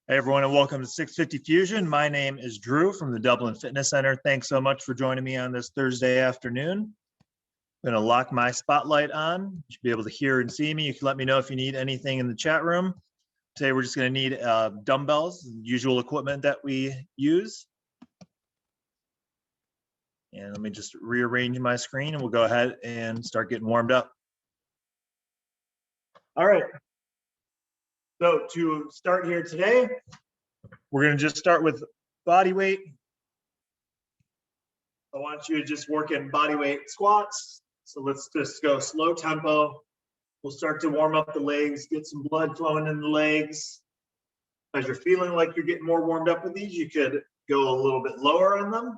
Hey everyone, and welcome to 650 Fusion. My name is Drew from the Dublin Fitness Center. Thanks so much for joining me on this Thursday afternoon. I'm going to lock my spotlight on. You should be able to hear and see me. You can let me know if you need anything in the chat room. Today we're just going to need dumbbells, usual equipment that we use. And let me just rearrange my screen and we'll go ahead and start getting warmed up. All right. So to start here today, we're going to just start with body weight. I want you to just work in body weight squats. So let's just go slow tempo. We'll start to warm up the legs, get some blood flowing in the legs. As you're feeling like you're getting more warmed up with these, you could go a little bit lower on them.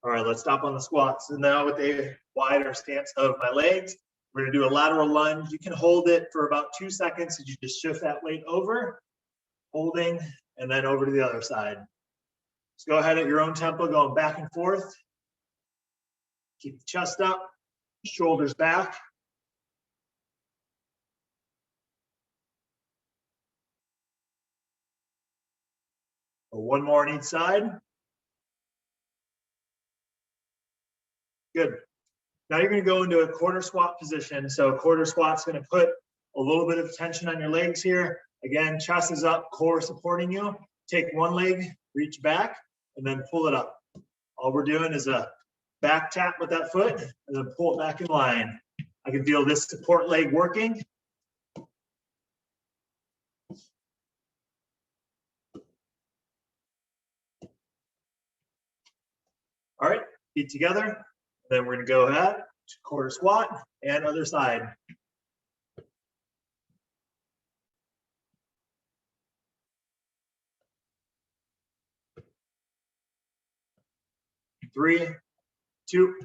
All right, let's stop on the squats. And now with a wider stance of my legs, we're gonna do a lateral lunge. You can hold it for about 2 seconds as you just shift that weight over, holding, and then over to the other side. So go ahead at your own tempo, going back and forth. Keep the chest up, shoulders back. One more on each side. Good. Now you're going to go into a quarter squat position. So quarter squat's going to put a little bit of tension on your legs here. Again, chest is up, core supporting you. Take one leg, reach back, and then pull it up. All we're doing is a back tap with that foot, and then pull it back in line. I can feel this support leg working. All right, feet together. Then we're going to go ahead to quarter squat and other side. Three, two,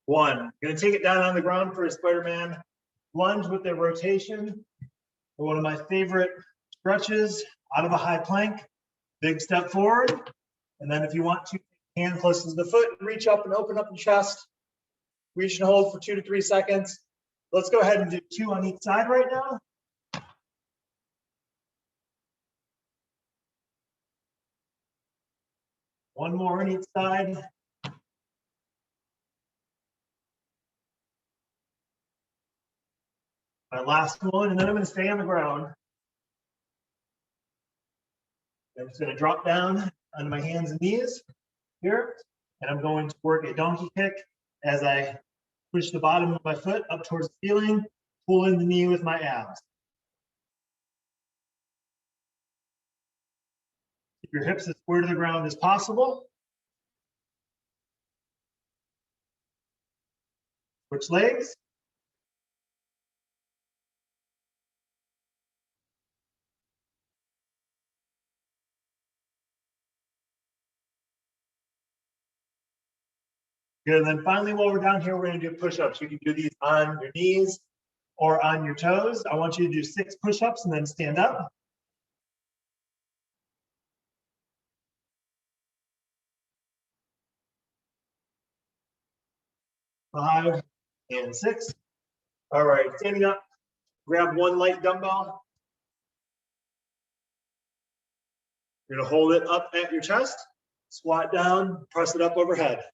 one. I'm going to take it down on the ground for a Spider-Man lunge with a rotation. One of my favorite stretches out of a high plank. Big step forward. And then if you want to, hand close to the foot and reach up and open up the chest. Reach and hold for 2 to 3 seconds. Let's go ahead and do 2 on each side right now. One more on each side. My last one, and then I'm going to stay on the ground. I'm just going to drop down on my hands and knees here, and I'm going to work a donkey kick as I push the bottom of my foot up towards the ceiling, pull in the knee with my abs. Keep your hips as square to the ground as possible. Switch legs. Good, and then finally, while we're down here, we're gonna do push-ups. You can do these on your knees or on your toes. I want you to do 6 push-ups and then stand up. 5 and 6. All right, standing up, grab one light dumbbell. You're gonna hold it up at your chest, squat down, press it up overhead.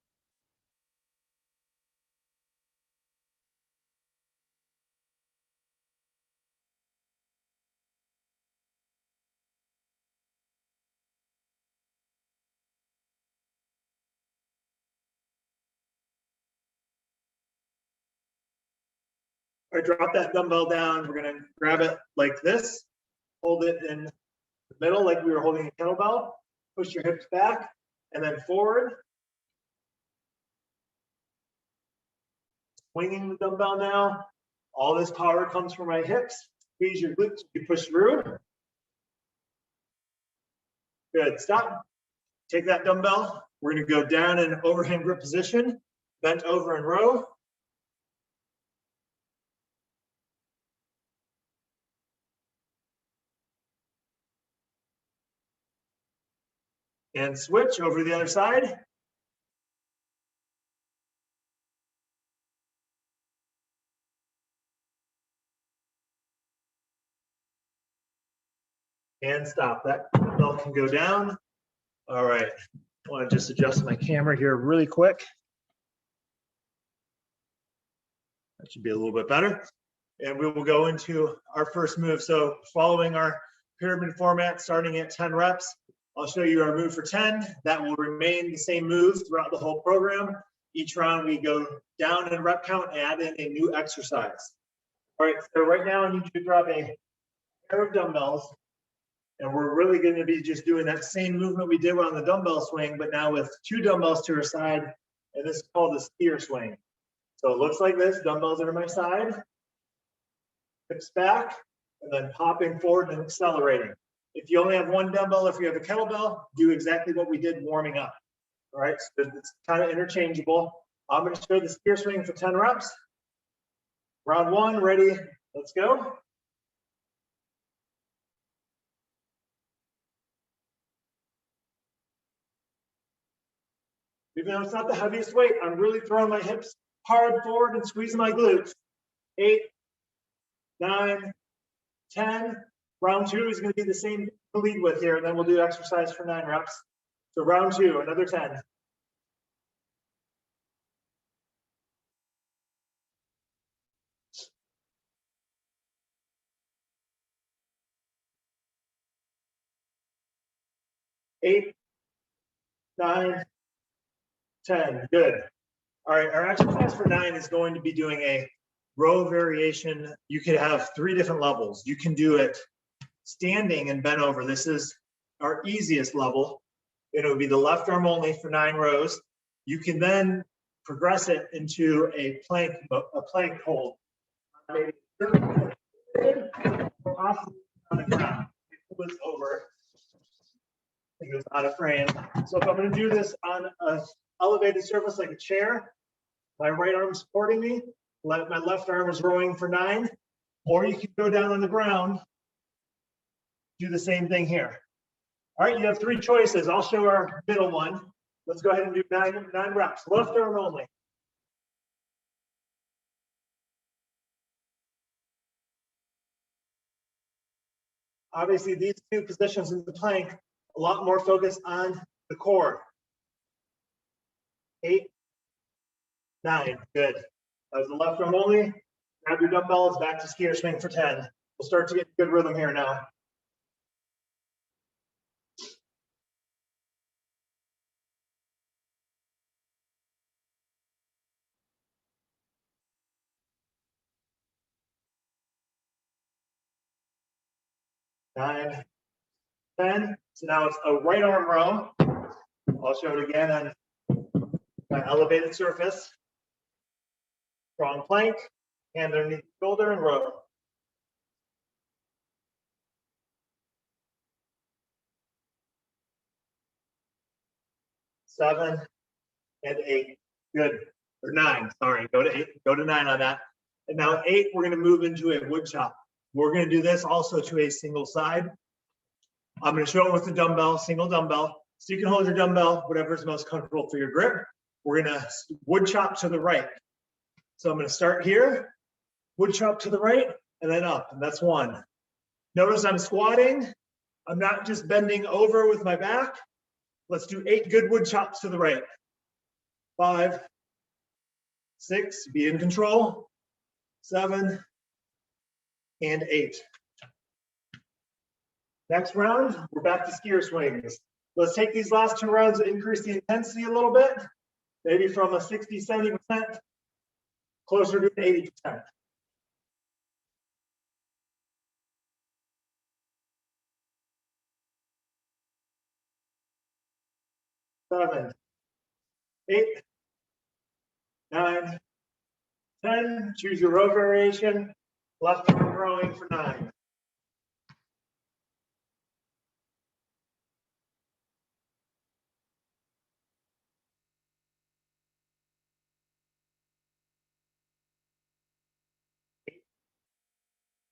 All right, drop that dumbbell down. We're gonna grab it like this, hold it in the middle like we were holding a kettlebell, push your hips back, and then forward. Swinging the dumbbell now. All this power comes from my hips. Squeeze your glutes, you push through. Good, stop. Take that dumbbell. We're gonna go down in overhand grip position, bent over in row. And switch over to the other side. and stop. That belt can go down. All right, I want to just adjust my camera here really quick. That should be a little bit better. And we will go into our first move. So following our pyramid format, starting at 10 reps, I'll show you our move for 10. That will remain the same move throughout the whole program. Each round we go down in rep count and add in a new exercise. All right, so right now I need you to grab a pair of dumbbells, and we're really going to be just doing that same movement we did on the dumbbell swing, but now with 2 dumbbells to our side, and this is called the skier swing. So it looks like this, dumbbells are to my side, hips back, and then popping forward and accelerating. If you only have 1 dumbbell, if you have a kettlebell, do exactly what we did warming up. All right, so it's kind of interchangeable. I'm going to show the skier swing for 10 reps. Round 1, ready, let's go. Even though it's not the heaviest weight, I'm really throwing my hips hard forward and squeezing my glutes. 8, 9, 10. Round 2 is going to be the same to lead with here, and then we'll do exercise for 9 reps. So round 2, another 10. Eight, 9, 10. Good. All right, our exercise for 9 is going to be doing a row variation. You could have 3 different levels. You can do it standing and bent over. This is our easiest level. It would be the left arm only for 9 rows. You can then progress it into a plank hold. Maybe possibly on the ground. It was over. I think it was out of frame. So if I'm going to do this on an elevated surface like a chair, my right arm supporting me, my left arm is rowing for 9, or you can go down on the ground, do the same thing here. All right, you have 3 choices. I'll show our middle one. Let's go ahead and do 9 reps, left arm only. Obviously, these 2 positions in the plank, a lot more focus on the core. 8, 9, good. That was the left arm only. Grab your dumbbells, back to skier swing for 10. We'll start to get good rhythm here now. Nine, 10. So now it's a right arm row. I'll show it again on my elevated surface. Strong plank, hand underneath the shoulder and row. Seven and 8. Good. Or 9, sorry. Go to 8, go to 9 on that. And now 8, we're going to move into a wood chop. We're going to do this also to a single side. I'm going to show it with the dumbbell, single dumbbell. So you can hold your dumbbell, whatever is most comfortable for your grip. We're going to wood chop to the right. So I'm going to start here, wood chop to the right, and then up. And that's 1. Notice I'm squatting. I'm not just bending over with my back. Let's do 8 good wood chops to the right. 5, 6, be in control. 7, and 8. Next round, we're back to skier swings. Let's take these last 2 rounds and increase the intensity a little bit, maybe from a 60, 70%, closer to 80%. Seven, 8, 9, 10. Choose your row variation. Left arm rowing for 9.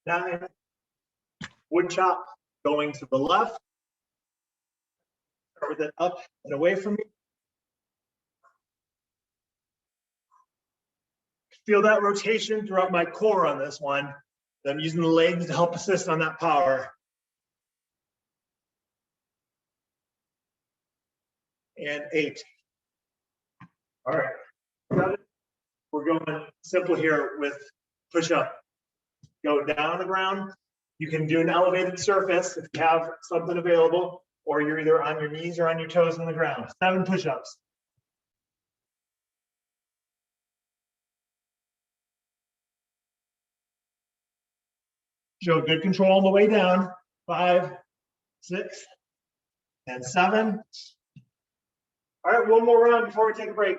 Nine. Wood chop going to the left. Start with it up and away from me. Feel that rotation throughout my core on this one. I'm using the legs to help assist on that power. and 8. All right. 7. We're going simple here with push-up. Go down on the ground. You can do an elevated surface if you have something available, or you're either on your knees or on your toes on the ground. 7 push-ups. Show good control on the way down. 5, 6, and 7. All right, one more round before we take a break.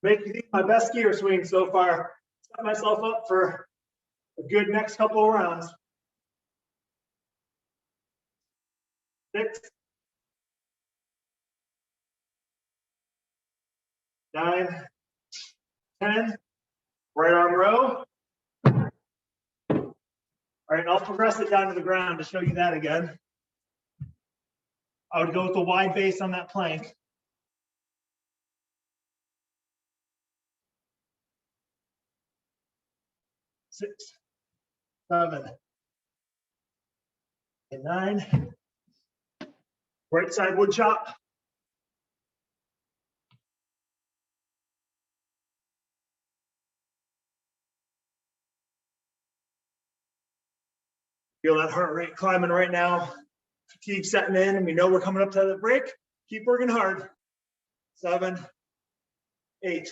Making these my best gear swing so far. Set myself up for a good next couple of rounds. 6, 9, 10. Right arm row. All right, I'll progress it down to the ground to show you that again. I would go with the wide base on that plank. 6, 7, and 9. Right side wood chop. Feel that heart rate climbing right now. Fatigue setting in, and we know we're coming up to the break. Keep working hard. 7, 8.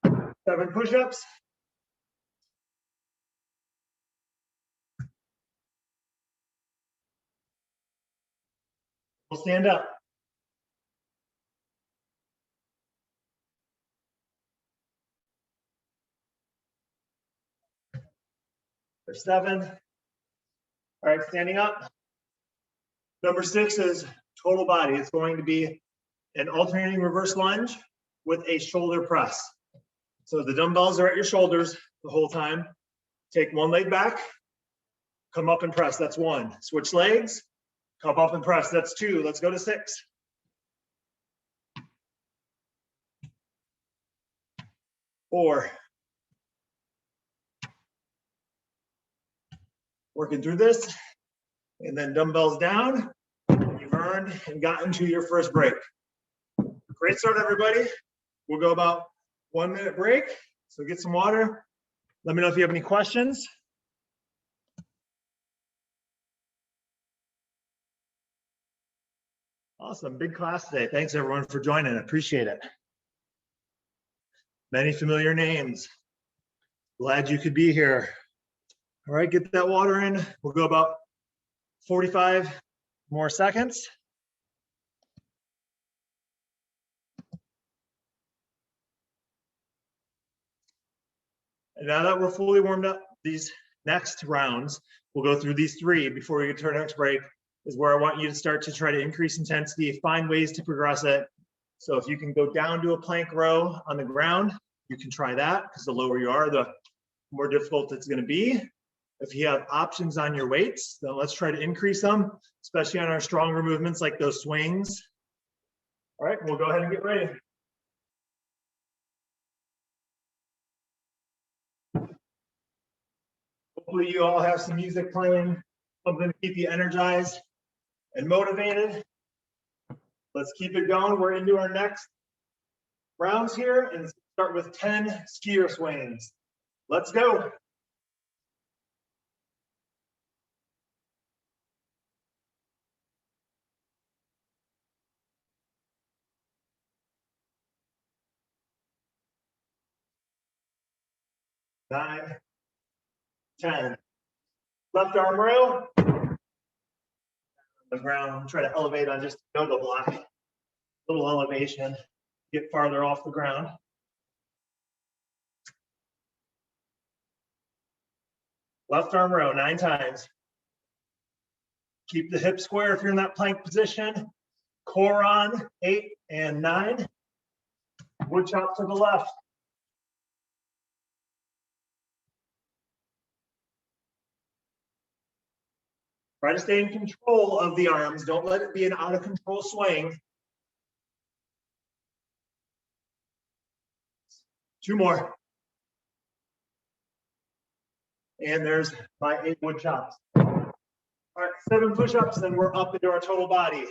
7 push-ups. We'll stand up. There's 7. All right, standing up. Number 6 is total body. It's going to be an alternating reverse lunge with a shoulder press. So the dumbbells are at your shoulders the whole time. Take one leg back, come up and press. That's 1. Switch legs, come up and press. That's 2. Let's go to 6. 4. Working through this, and then dumbbells down. You've earned and gotten to your first break. Great start, everybody. We'll go about 1 minute break. So get some water. Let me know if you have any questions. Awesome, big class today. Thanks everyone for joining. I appreciate it. Many familiar names. Glad you could be here. All right, get that water in. We'll go about 45 more seconds. And now that we're fully warmed up, these next rounds, we'll go through these 3 before we get to our next break, is where I want you to start to try to increase intensity, find ways to progress it. So if you can go down to a plank row on the ground, you can try that, because the lower you are, the more difficult it's going to be. If you have options on your weights, then let's try to increase them, especially on our stronger movements like those swings. All right, we'll go ahead and get ready. Hopefully you all have some music playing, something to keep you energized and motivated. Let's keep it going. We're into our next rounds here, and start with 10 skier swings. Let's go. Nine, 10. Left arm row. The ground, try to elevate on just a yoga block. Little elevation, get farther off the ground. Left arm row 9 times. Keep the hips square if you're in that plank position. Core on, 8 and 9. Wood chop to the left. Try to stay in control of the arms. Don't let it be an out of control swing. 2 more. And there's my 8 wood chops. All right, 7 push-ups, then we're up into our total body.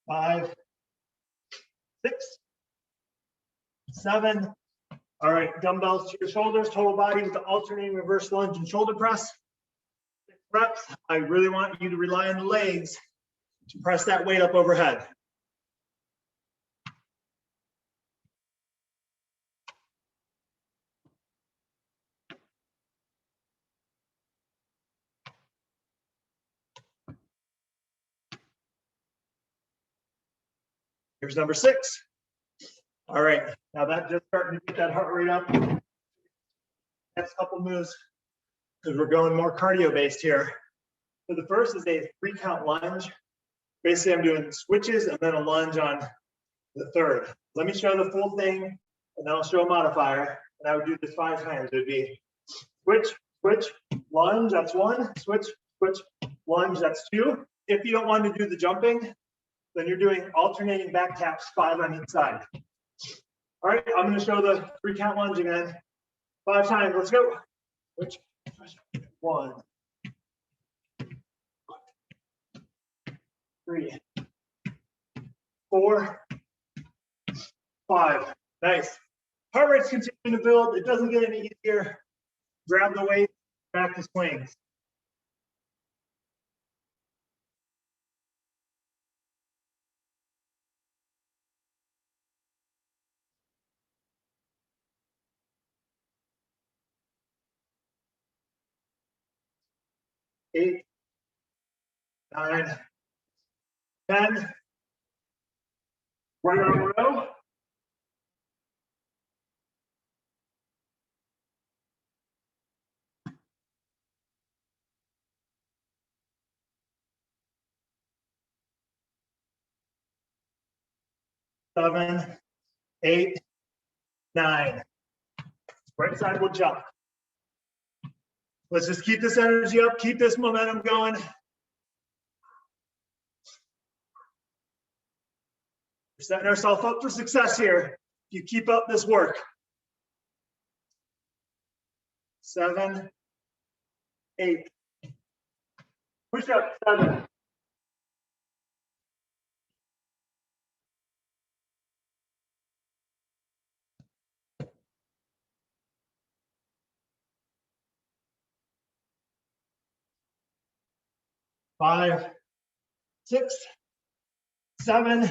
Five, 6, 7. All right, dumbbells to your shoulders, total body with the alternating reverse lunge and shoulder press. 6 reps. I really want you to rely on the legs to press that weight up overhead. Here's number 6. All right, now that just starting to get that heart rate up. Next couple moves, because we're going more cardio based here. So the first is a 3-count lunge. Basically, I'm doing switches and then a lunge on the third. Let me show the full thing, and then I'll show a modifier. And I would do this 5 times. It would be switch, switch, lunge, that's 1. Switch, switch, lunge, that's 2. If you don't want to do the jumping, then you're doing alternating back taps, 5 on each side. All right, I'm going to show the 3-count lunge again. 5 times, let's go. Switch, 1, 3, 4, 5. Nice. Heart rate's continuing to build. It doesn't get any easier. Grab the weight, back to swings. Eight, 9, 10. Right arm row. Seven, 8, 9. Right side will jump. Let's just keep this energy up, keep this momentum going. We're setting ourselves up for success here. If you keep up this work. 7, 8. Push up, 7. 5, 6, 7.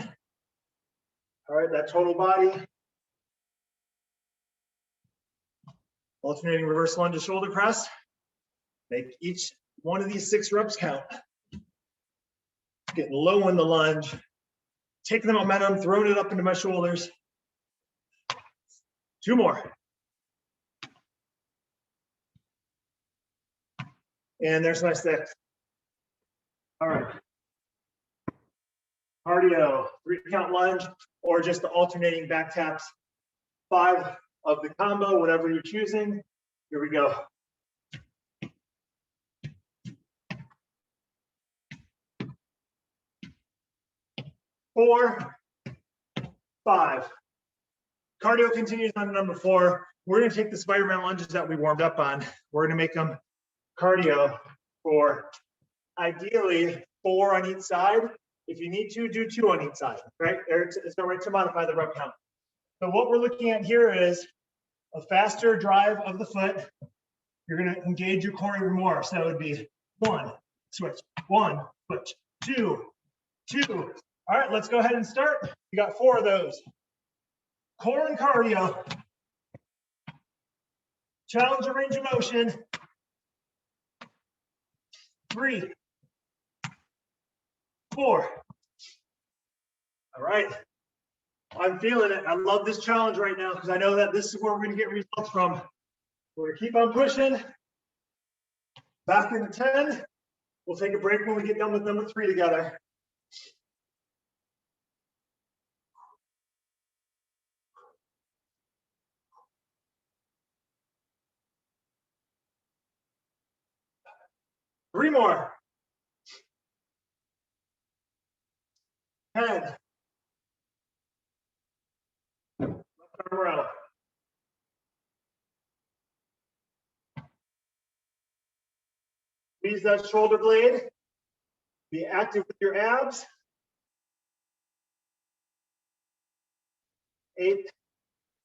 All right, that total body. Alternating reverse lunge to shoulder press. Make each one of these 6 reps count. Getting low in the lunge. Taking the momentum, throwing it up into my shoulders. 2 more. And there's my 6. All right. Cardio, 3-count lunge, or just the alternating back taps. 5 of the combo, whatever you're choosing. Here we go. Four, 5. Cardio continues on number 4. We're going to take the Spider-Man lunges that we warmed up on. We're going to make them cardio for ideally 4 on each side. If you need to, do 2 on each side, right? It's all right to modify the rep count. So what we're looking at here is a faster drive of the foot. You're going to engage your core even more. So it would be 1, switch, 1, switch, 2, 2. All right, let's go ahead and start. We got 4 of those. Core and cardio. Challenge your range of motion. 3, 4. All right. I'm feeling it. I love this challenge right now because I know that this is where we're going to get results from. We're going to keep on pushing. Back into 10. We'll take a break when we get done with number 3 together. Three more. 10. arm row. Squeeze that shoulder blade. Be active with your abs. 8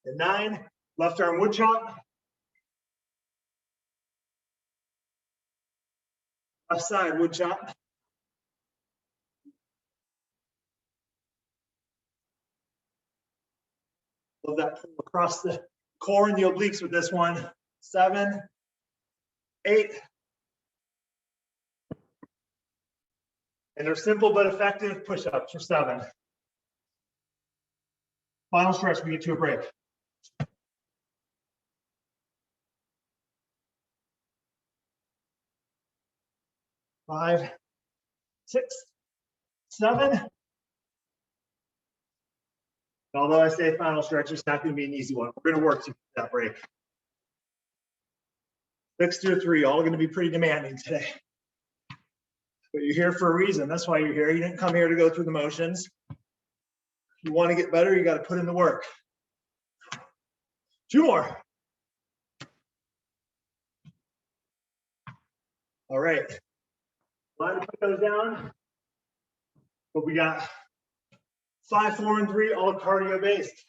and 9. Left arm wood chop. Left side wood chop. Love that pull across the core and the obliques with this one. 7, 8. And they're simple but effective push-ups for 7. Final stretch, we get to a break. 5, 6, 7. Although I say final stretch, it's not going to be an easy one. We're going to work to that break. 6 through 3, all going to be pretty demanding today. But you're here for a reason. That's why you're here. You didn't come here to go through the motions. If you want to get better, you got to put in the work. 2 more. All right. Line to put those down. But we got 5, 4, and 3, all cardio based.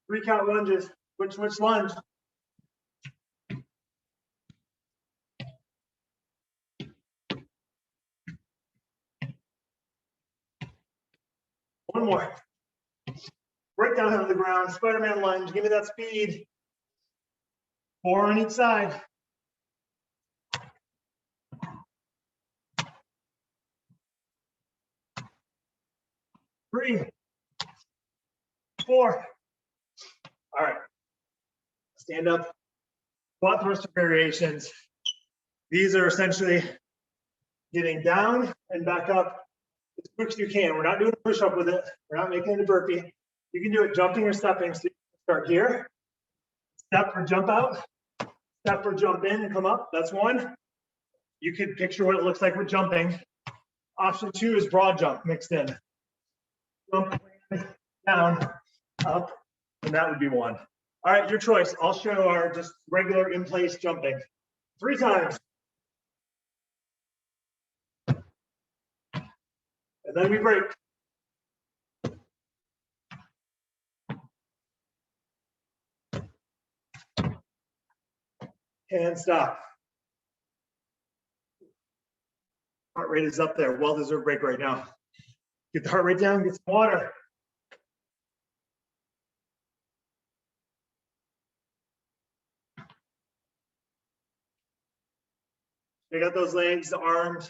3 count lunges. Switch lunge. One more. Right down onto the ground. Spider-Man lunge. Give me that speed. 4 on each side. 3, 4. All right. Stand up. Squat thruster variations. These are essentially getting down and back up as quick as you can. We're not doing a push-up with it. We're not making it a burpee. You can do it jumping or stepping. So you can start here. Step or jump out. Step or jump in and come up. That's 1. You can picture what it looks like with jumping. Option 2 is broad jump mixed in. Jump, down, up, and that would be 1. All right, your choice. I'll show our just regular in-place jumping. 3 times. And then we break. And stop. Heart rate is up there. Well-deserved break right now. Get the heart rate down, get some water. Pick up those legs, the arms.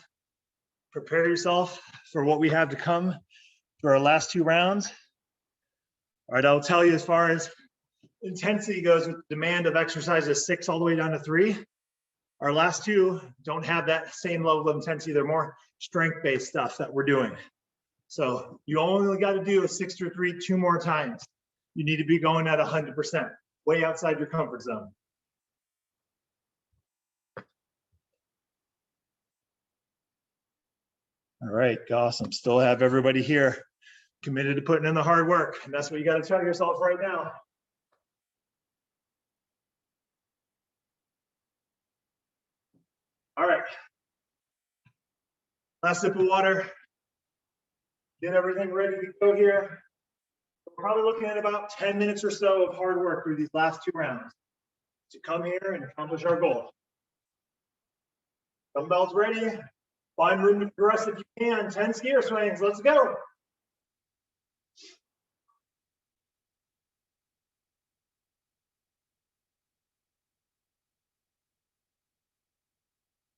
Prepare yourself for what we have to come for our last 2 rounds. All right, I'll tell you as far as intensity goes with demand of exercises 6 all the way down to 3. Our last 2 don't have that same level of intensity. They're more strength-based stuff that we're doing. So you only got to do a 6 through 3 2 more times. You need to be going at 100%, way outside your comfort zone. All right, awesome. Still have everybody here committed to putting in the hard work. And that's what you got to tell yourself right now. All right. Last sip of water. Get everything ready to go here. We're probably looking at about 10 minutes or so of hard work through these last 2 rounds to come here and accomplish our goal. Dumbbells ready. Find room to progress if you can. 10 skier swings. Let's go.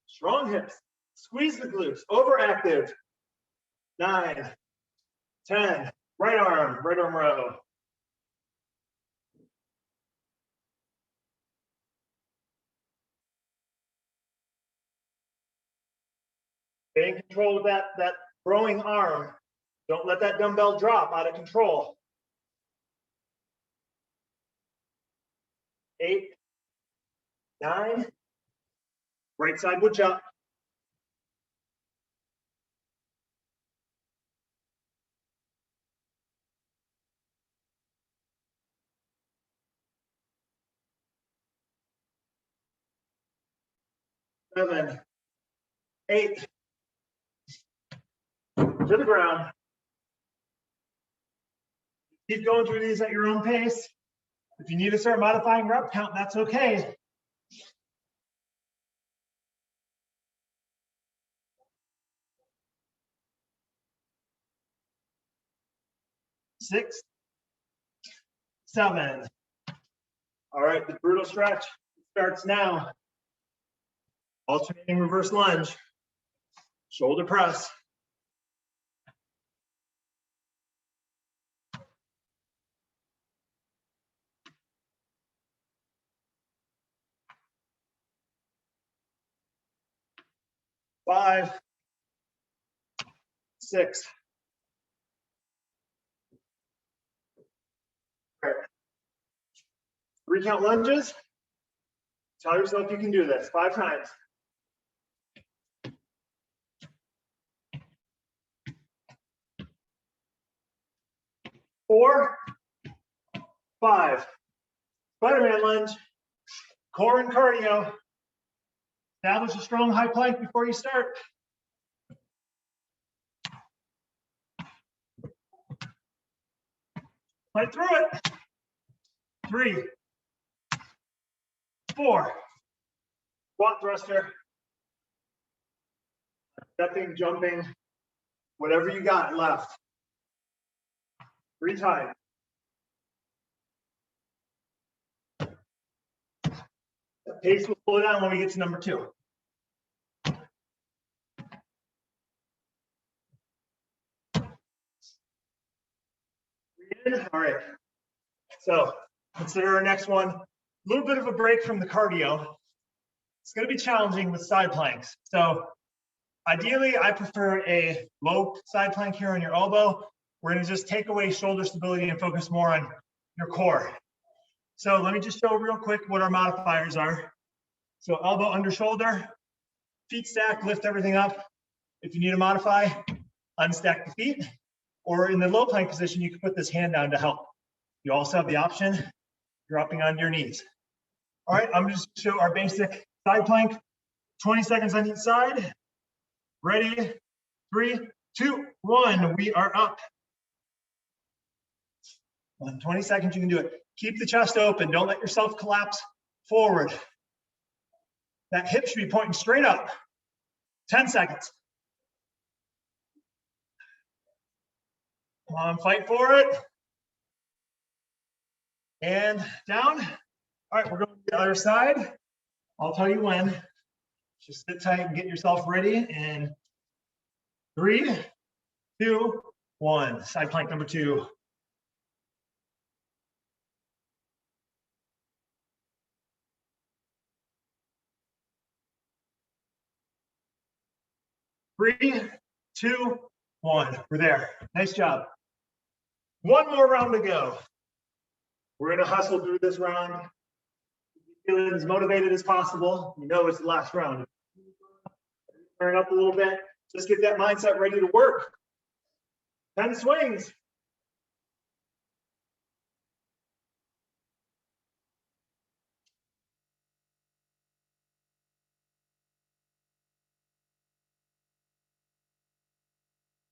Strong hips. Squeeze the glutes. Overactive. 9, 10. Right arm row. Stay in control of that throwing arm. Don't let that dumbbell drop out of control. 8, 9. Right side wood chop. 7, 8, to the ground. Keep going through these at your own pace. If you need to start modifying rep count, that's okay. 6, 7. All right, the brutal stretch starts now. Alternating reverse lunge, shoulder press. Five, 6. All right. 3 count lunges. Tell yourself you can do this 5 times. 4, 5. Spider-Man lunge, core and cardio. Establish a strong high plank before you start. Fight through it. 3, 4. Squat thruster. Stepping, jumping, whatever you got left. 3 times. The pace will slow down when we get to number 2. All right. So consider our next one. A little bit of a break from the cardio. It's going to be challenging with side planks. So ideally, I prefer a low side plank here on your elbow. We're going to just take away shoulder stability and focus more on your core. So let me just show real quick what our modifiers are. So elbow under shoulder, feet stacked, lift everything up. If you need to modify, unstack the feet, or in the low plank position, you can put this hand down to help. You also have the option dropping on your knees. All right, I'm just show our basic side plank, 20 seconds on each side. Ready, 3, 2, 1, we are up. In 20 seconds, you can do it. Keep the chest open. Don't let yourself collapse forward. That hip should be pointing straight up. 10 seconds. Come on, fight for it. And down. All right, we're going to the other side. I'll tell you when. Just sit tight and get yourself ready. And 3, 2, 1. Side plank number 2. Three, 2, 1. We're there. Nice job. One more round to go. We're going to hustle through this round. Feeling as motivated as possible. You know it's the last round. Turn up a little bit. Just get that mindset ready to work. 10 swings.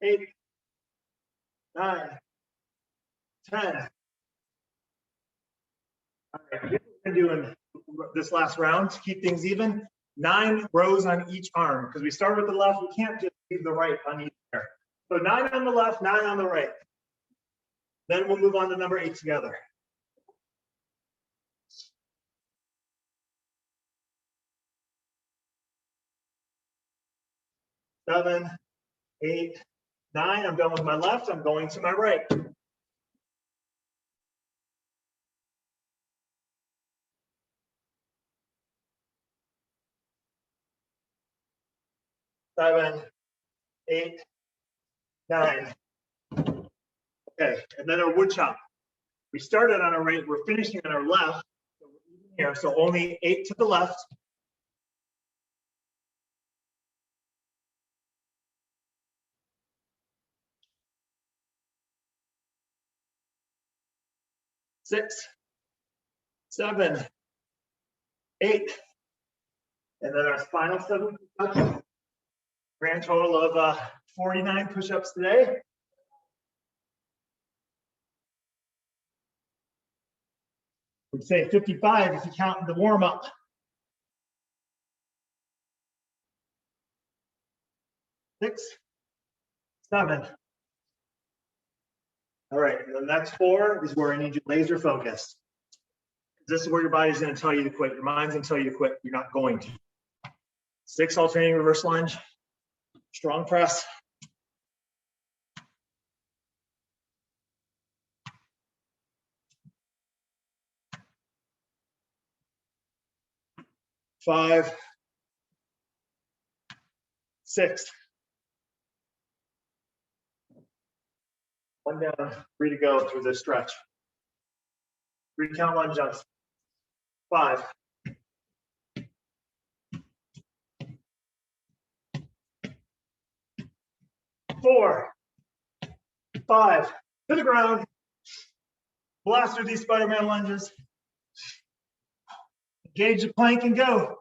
Eight, 9, 10. All right, we're doing this last round to keep things even. 9 rows on each arm because we start with the left. We can't just leave the right on each pair. So 9 on the left, 9 on the right. Then we'll move on to number 8 together. Seven, 8, 9. I'm done with my left. I'm going to my right. Seven, 8, 9. Okay, and then our wood chop. We started on our right, we're finishing on our left. So we're even here, so only 8 to the left. Six, 7, 8, And then our final 7 push-ups. Grand total of 49 push-ups today. We'd say 55 if you count the warm-up. 6, 7. All right, the next 4 is where I need you laser focused. This is where your body's going to tell you to quit. Your mind's going to tell you to quit. You're not going to. 6 alternating reverse lunge, strong press. 5, 6. 1 down, 3 to go through this stretch. 3 count lunge jumps. 5. 4, 5, to the ground. Blast through these Spider-Man lunges. Engage the plank and go.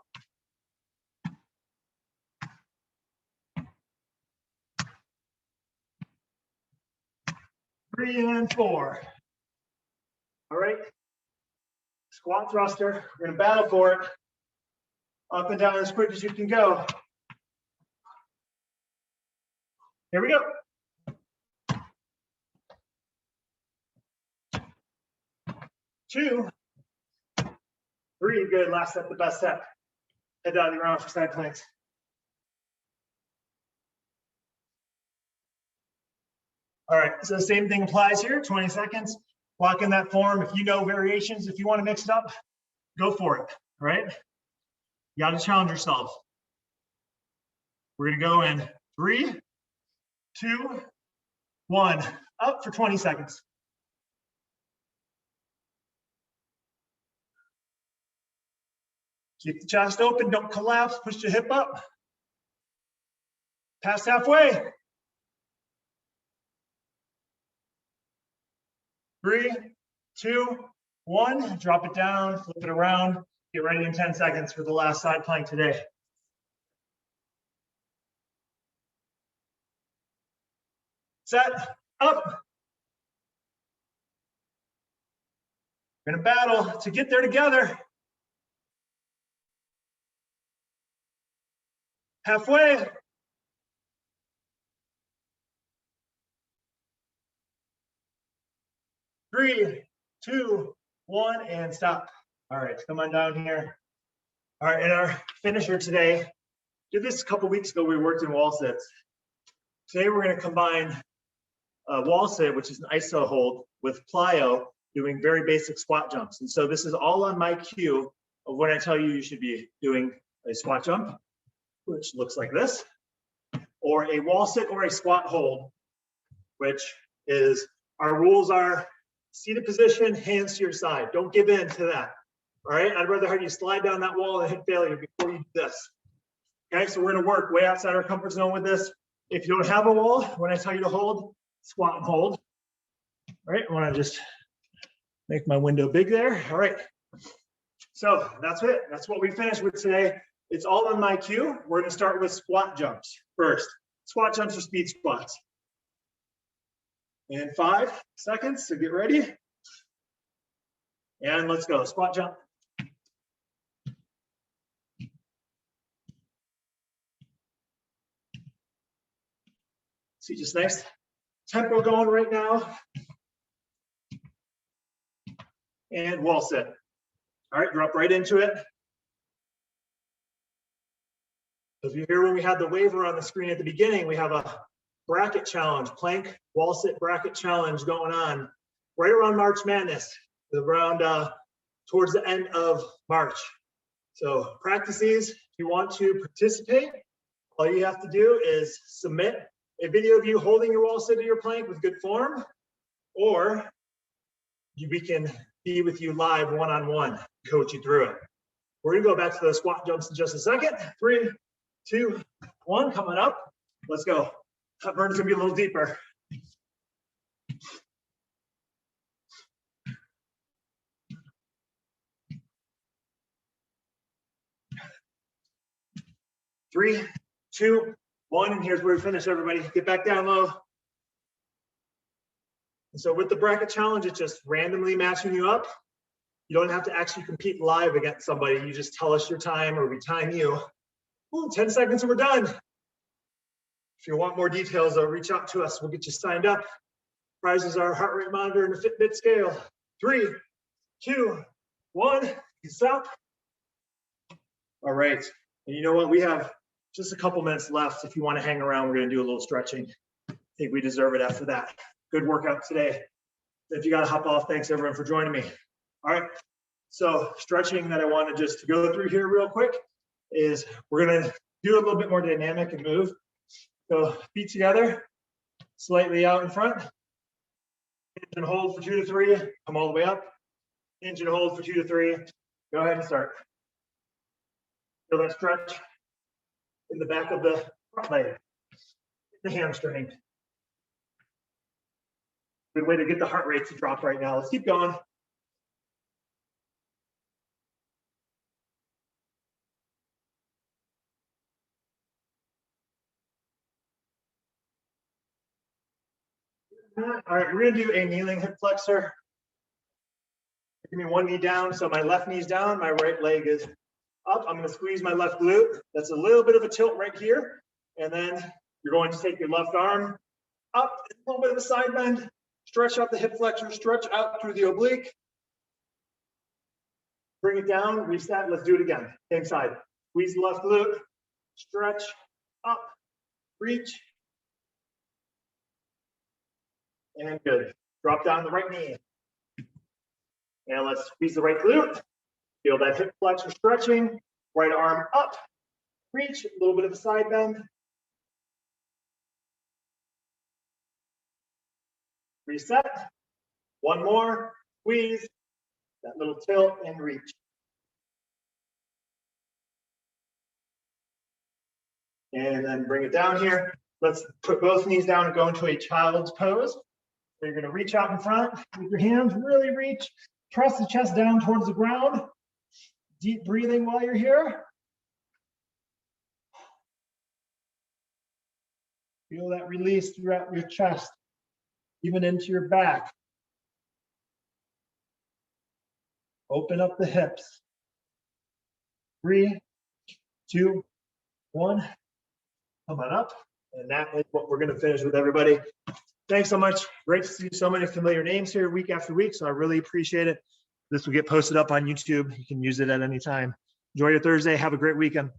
3 and 4. All right. Squat thruster. We're going to battle for it. Up and down as quick as you can go. Here we go. 2, 3, good. Last set, the best set. Head down to the ground for side planks. All right, so the same thing applies here, 20 seconds. Lock in that form. If you know variations, if you want to mix it up, go for it, all right? You got to challenge yourself. We're going to go in 3, 2, 1. Up for 20 seconds. Keep the chest open, don't collapse, push your hip up. Past halfway. 3, 2, 1, drop it down, flip it around. Get ready in 10 seconds for the last side plank today. Set, up. We're gonna battle to get there together. Halfway. 3, 2, 1, and stop. All right, come on down here. All right, and our finisher today, did this a couple weeks ago, we worked in wall sits. Today we're gonna combine a wall sit, which is an iso hold, with plyo, doing very basic squat jumps. And so this is all on my cue of when I tell you you should be doing a squat jump, which looks like this, or a wall sit or a squat hold, which is, our rules are seated position, hands to your side. Don't give in to that. All right, I'd rather have you slide down that wall and hit failure before you do this. Okay, so we're gonna work way outside our comfort zone with this. If you don't have a wall, when I tell you to hold, squat and hold. All right, I wanna just make my window big there. All right, so that's it. That's what we finished with today. It's all on my cue. We're gonna start with squat jumps first. Squat jumps are speed squats. And 5 seconds, so get ready. And let's go, squat jump. See, just nice tempo going right now. And wall sit. All right, drop right into it. If you hear when we had the waiver on the screen at the beginning, we have a bracket challenge, plank wall sit bracket challenge going on right around March Madness, around towards the end of March. So practice these. If you want to participate, all you have to do is submit a video of you holding your wall sit or your plank with good form, or we can be with you live one-on-one, coach you through it. We're gonna go back to those squat jumps in just a second. 3, 2, 1, coming up. Let's go. That burn's gonna be a little deeper. 3, 2, 1, and here's where we finish, everybody. Get back down low. And so with the bracket challenge, it's just randomly matching you up. You don't have to actually compete live against somebody. You just tell us your time or we time you. Ooh, 10 seconds and we're done. If you want more details, reach out to us. We'll get you signed up. Prizes are heart rate monitor and a Fitbit scale. 3, 2, 1, stop. All right, and you know what? We have just a couple minutes left. If you want to hang around, we're gonna do a little stretching. I think we deserve it after that. Good workout today. If you gotta hop off, thanks everyone for joining me. All right, so stretching that I wanted just to go through here real quick is we're gonna do a little bit more dynamic and move. So feet together, slightly out in front. Hinge and hold for 2 to 3, come all the way up. Hinge and hold for 2 to 3. Go ahead and start. Feel that stretch in the back of the front leg, the hamstring. Good way to get the heart rate to drop right now. Let's keep going. All right, we're gonna do a kneeling hip flexor. Give me one knee down, so my left knee's down, my right leg is up. I'm gonna squeeze my left glute. That's a little bit of a tilt right here. And then you're going to take your left arm up, a little bit of a side bend, stretch out the hip flexor, stretch out through the oblique. Bring it down, reset, let's do it again. Same side. Squeeze the left glute, stretch, up, reach. And good. Drop down the right knee. And let's squeeze the right glute. Feel that hip flexor stretching. Right arm up. Reach. A little bit of a side bend. Reset. One more. Squeeze. That little tilt and reach. And then bring it down here. Let's put both knees down and go into a child's pose. So you're going to reach out in front with your hands, really reach, press the chest down towards the ground. Deep breathing while you're here. Feel that release throughout your chest, even into your back. Open up the hips. 3, 2, 1. Come on up. And that is what we're going to finish with, everybody. Thanks so much. Great to see so many familiar names here week after week. So I really appreciate it. This will get posted up on YouTube. You can use it at any time. Enjoy your Thursday. Have a great weekend.